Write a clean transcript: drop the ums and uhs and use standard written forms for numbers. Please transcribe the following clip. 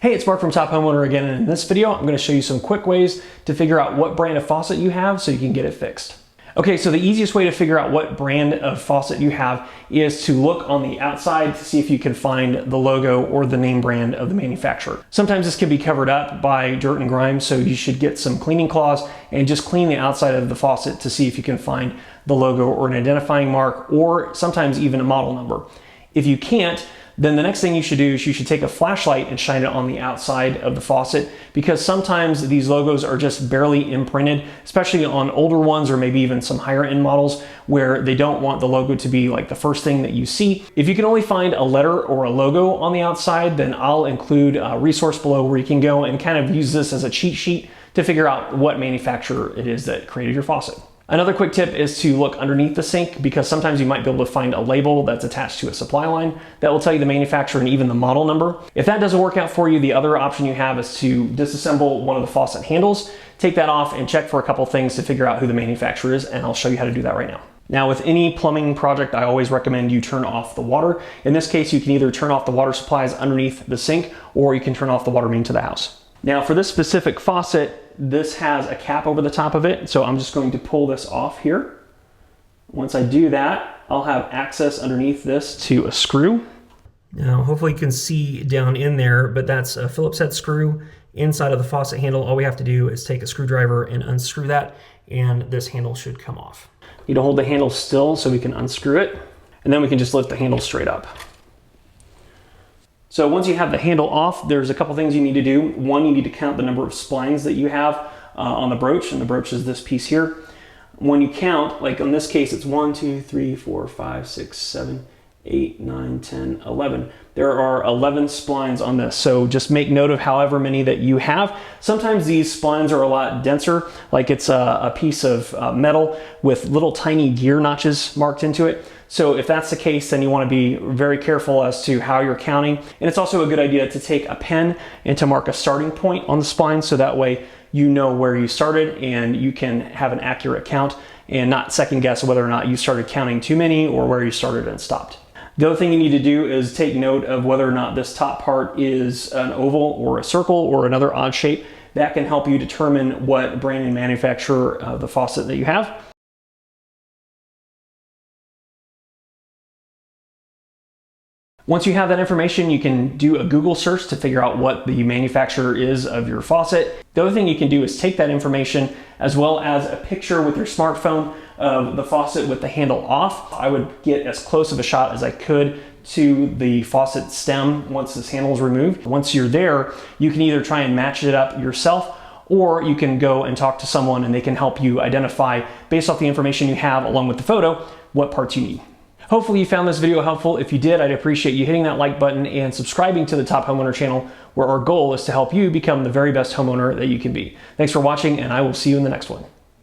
Hey, it's Mark from Top Homeowner again, and in this video, I'm going to show you some quick ways to figure out what brand of faucet you have so you can get it fixed. Okay, so the easiest way to figure out what brand of faucet you have is to look on the outside to see if you can find the logo or the name brand of the manufacturer. Sometimes this can be covered up by dirt and grime, so you should get some cleaning cloths and just clean the outside of the faucet to see if you can find the logo or an identifying mark, or sometimes even a model number. If you can't, then the next thing you should do is you should take a flashlight and shine it on the outside of the faucet, because sometimes these logos are just barely imprinted, especially on older ones or maybe even some higher end models where they don't want the logo to be like the first thing that you see. If you can only find a letter or a logo on the outside, then I'll include a resource below where you can go and kind of use this as a cheat sheet to figure out what manufacturer it is that created your faucet. Another quick tip is to look underneath the sink, because sometimes you might be able to find a label that's attached to a supply line that will tell you the manufacturer and even the model number. If that doesn't work out for you, the other option you have is to disassemble one of the faucet handles, take that off and check for a couple things to figure out who the manufacturer is, and I'll show you how to do that right now. Now, with any plumbing project, I always recommend you turn off the water. In this case, you can either turn off the water supplies underneath the sink, or you can turn off the water main to the house. Now, for this specific faucet, this has a cap over the top of it, so I'm just going to pull this off here. Once I do that, I'll have access underneath this to a screw. Now, hopefully you can see down in there, but that's a Phillips head screw inside of the faucet handle. All we have to do is take a screwdriver and unscrew that, and this handle should come off. You need to hold the handle still so we can unscrew it, and then we can just lift the handle straight up. So once you have the handle off, there's a couple things you need to do. One, you need to count the number of splines that you have on the broach, and the broach is this piece here. When you count, like in this case, it's 1, 2, 3, 4, 5, 6, 7, 8, 9, 10, 11. There are 11 splines on this, so just make note of however many that you have. Sometimes these splines are a lot denser, like it's a piece of metal with little tiny gear notches marked into it. So if that's the case, then you want to be very careful as to how you're counting. And it's also a good idea to take a pen and to mark a starting point on the spline, so that way you know where you started and you can have an accurate count and not second guess whether or not you started counting too many or where you started and stopped. The other thing you need to do is take note of whether or not this top part is an oval or a circle or another odd shape. That can help you determine what brand and manufacturer of the faucet that you have. Once you have that information, you can do a Google search to figure out what the manufacturer is of your faucet. The other thing you can do is take that information as well as a picture with your smartphone of the faucet with the handle off. I would get as close of a shot as I could to the faucet stem once this handle is removed. Once you're there, you can either try and match it up yourself, or you can go and talk to someone and they can help you identify, based off the information you have along with the photo, what parts you need. Hopefully you found this video helpful. If you did, I'd appreciate you hitting that like button and subscribing to the Top Homeowner channel, where our goal is to help you become the very best homeowner that you can be. Thanks for watching, and I will see you in the next one.